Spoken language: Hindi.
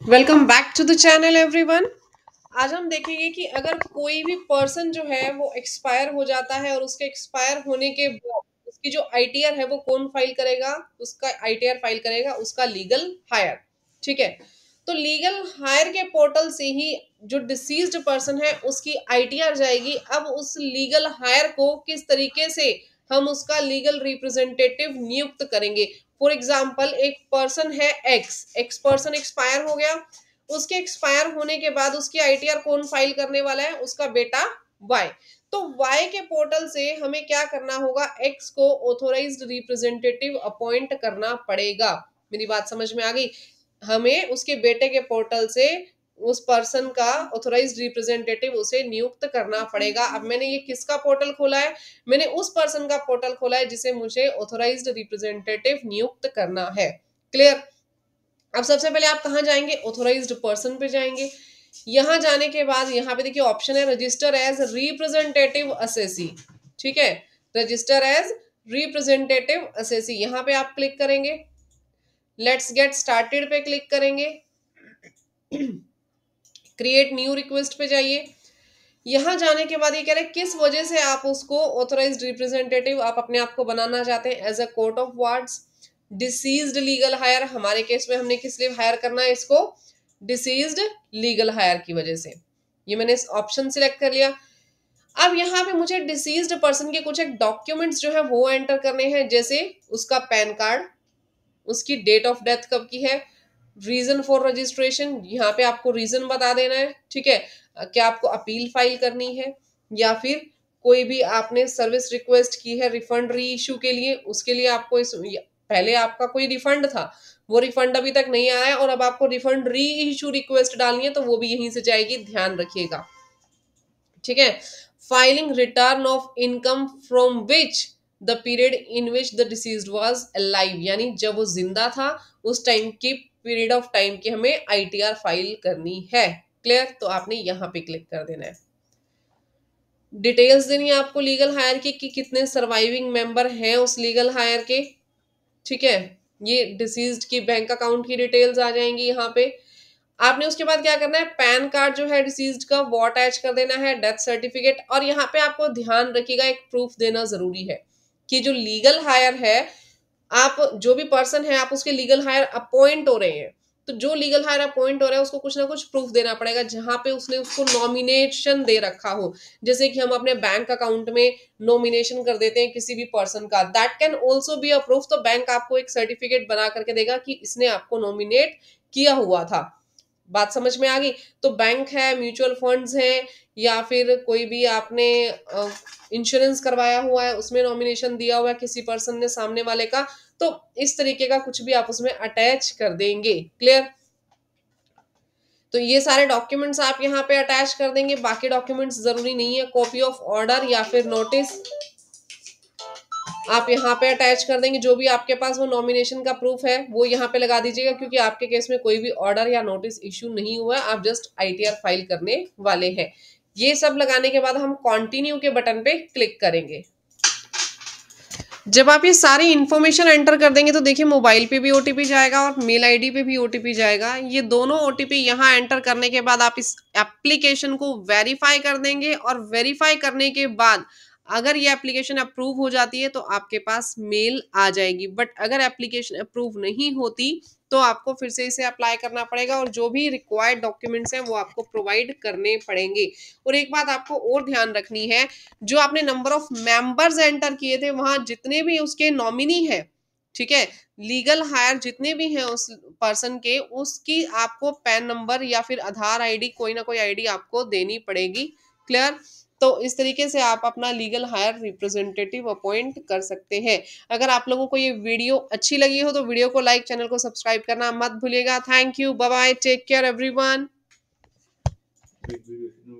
Welcome back to the channel everyone. आज हम देखेंगे कि अगर कोई भी पर्सन जो है वो एक्सपायर हो जाता है और उसके एक्सपायर होने के बाद उसकी जो आईटीआर है वो कौन फाइल करेगा? उसका आईटीआर फाइल करेगा उसका लीगल हायर। ठीक है, तो लीगल हायर के पोर्टल से ही जो डिसीज्ड पर्सन है उसकी आईटीआर जाएगी। अब उस लीगल हायर को किस तरीके से हम उसका लीगल रिप्रेजेंटेटिव नियुक्त करेंगे? फॉर एग्जाम्पल, एक पर्सन है एक्स एक्स पर्सन एक्सपायर हो गया। उसके एक्सपायर होने के बाद उसकी आईटीआर कौन फाइल करने वाला है? उसका बेटा वाई। तो वाई के पोर्टल से हमें क्या करना होगा? एक्स को ऑथोराइज्ड रिप्रेजेंटेटिव अपॉइंट करना पड़ेगा। मेरी बात समझ में आ गई? हमें उसके बेटे के पोर्टल से उस पर्सन का ऑथोराइज्ड रिप्रेजेंटेटिव उसे नियुक्त करना पड़ेगा। अब मैंने ये किसका पोर्टल खोला है? मैंने उस पर्सन का पोर्टल खोला है जिसे मुझे ऑथोराइज्ड रिप्रेजेंटेटिव नियुक्त करना है। क्लियर? अब सबसे पहले आप कहाँ जाएंगे? ऑथोराइज्ड पर्सन पे जाएंगे। यहां जाने के बाद यहाँ पे देखिए ऑप्शन है रजिस्टर एज रिप्रेजेंटेटिव असेसी। ठीक है, रजिस्टर एज रिप्रेजेंटेटिव असेसी, यहाँ पे आप क्लिक करेंगे। लेट्स गेट स्टार्टेड पे क्लिक करेंगे। क्रिएट न्यू रिक्वेस्ट पे जाइए। यहां जाने के बाद ये कह रहे हैं किस वजह से आप उसको ऑथोराइज्ड रिप्रेजेंटेटिव आप अपने आप को बनाना चाहते हैं? As a court of wards, deceased legal heir. हमारे केस में हमने किस लिए हायर करना है इसको? डिसीज्ड लीगल हायर की वजह से। ये मैंने ऑप्शन सिलेक्ट कर लिया। अब यहाँ पे मुझे डिसीज्ड पर्सन के कुछ एक डॉक्यूमेंट्स जो है वो एंटर करने हैं, जैसे उसका पैन कार्ड, उसकी डेट ऑफ डेथ कब की है, रीजन फॉर रजिस्ट्रेशन, यहाँ पे आपको रीजन बता देना है। ठीक है, क्या आपको अपील फाइल करनी है या फिर कोई भी आपने सर्विस रिक्वेस्ट की है रिफंड री इशू के लिए, उसके लिए आपको इस पहले आपका कोई रिफंड था, वो रिफंड अभी तक नहीं आया है और अब आपको रिफंड री इशू रिक्वेस्ट डालनी है तो वो भी यहीं से जाएगी, ध्यान रखिएगा। ठीक है, filing return of income from which the period in which the deceased was alive, यानी जब वो जिंदा था उस टाइम की पीरियड ऑफ टाइम की हमें आईटीआर फाइल करनी है। क्लियर? तो आपने यहाँ पे क्लिक कर देना है। डिटेल्स देनी है आपको लीगल हायर की कि कितने सर्वाइविंग मेंबर हैं उस लीगल हायर के। ठीक है, ये डिसीज्ड की बैंक अकाउंट की डिटेल्स आ जाएंगी यहाँ पे। आपने उसके बाद क्या करना है? पैन कार्ड जो है डिसीज्ड का वो अटैच कर देना है, डेथ सर्टिफिकेट, और यहाँ पे आपको ध्यान रखिएगा एक प्रूफ देना जरूरी है कि जो लीगल हायर है, आप जो भी पर्सन है आप उसके लीगल हायर अपॉइंट हो रहे हैं, तो जो लीगल हायर अपॉइंट हो रहा है उसको कुछ ना कुछ प्रूफ देना पड़ेगा जहां पे उसने उसको नॉमिनेशन दे रखा हो। जैसे कि हम अपने बैंक अकाउंट में नॉमिनेशन कर देते हैं किसी भी पर्सन का, that can also be a proof. तो बैंक आपको एक सर्टिफिकेट बना करके देगा कि इसने आपको नॉमिनेट किया हुआ था। बात समझ में आ गई? तो बैंक है, म्यूचुअल फंड्स हैं, या फिर कोई भी आपने इंश्योरेंस करवाया हुआ है उसमें नॉमिनेशन दिया हुआ है किसी पर्सन ने सामने वाले का, तो इस तरीके का कुछ भी आप उसमें अटैच कर देंगे। क्लियर? तो ये सारे डॉक्यूमेंट्स आप यहाँ पे अटैच कर देंगे। बाकी डॉक्यूमेंट्स जरूरी नहीं है, कॉपी ऑफ ऑर्डर या फिर नोटिस आप यहाँ पे अटैच कर देंगे। जो भी आपके पास वो नॉमिनेशन का प्रूफ है वो यहाँ पे लगा दीजिएगा, क्योंकि आपके केस में कोई भी ऑर्डर या नोटिस इश्यू नहीं हुआ है, आप जस्ट आईटीआर फाइल करने वाले हैं। ये सब लगाने के बाद हम कंटिन्यू के बटन पे क्लिक करेंगे। जब आप ये सारी इंफॉर्मेशन एंटर कर देंगे तो देखिए मोबाइल पे भी ओटीपी जाएगा और मेल आईडी पे भी ओटीपी जाएगा। ये दोनों ओटीपी यहाँ एंटर करने के बाद आप इस एप्लीकेशन को वेरीफाई कर देंगे, और वेरीफाई करने के बाद अगर ये एप्लीकेशन अप्रूव हो जाती है तो आपके पास मेल आ जाएगी। बट अगर एप्लीकेशन अप्रूव नहीं होती तो आपको फिर से इसे अप्लाई करना पड़ेगा और जो भी रिक्वायर्ड डॉक्यूमेंट्स हैं वो आपको प्रोवाइड करने पड़ेंगे। और एक बात आपको और ध्यान रखनी है, जो आपने नंबर ऑफ मेंबर्स एंटर किए थे वहां जितने भी उसके नॉमिनी है, ठीक है, लीगल हायर जितने भी हैं उस पर्सन के, उसकी आपको पैन नंबर या फिर आधार आईडी, कोई ना कोई आईडी आपको देनी पड़ेगी। क्लियर? तो इस तरीके से आप अपना लीगल हायर रिप्रेजेंटेटिव अपॉइंट कर सकते हैं। अगर आप लोगों को ये वीडियो अच्छी लगी हो तो वीडियो को लाइक, चैनल को सब्सक्राइब करना मत भूलिएगा। Thank you, bye bye, take care everyone.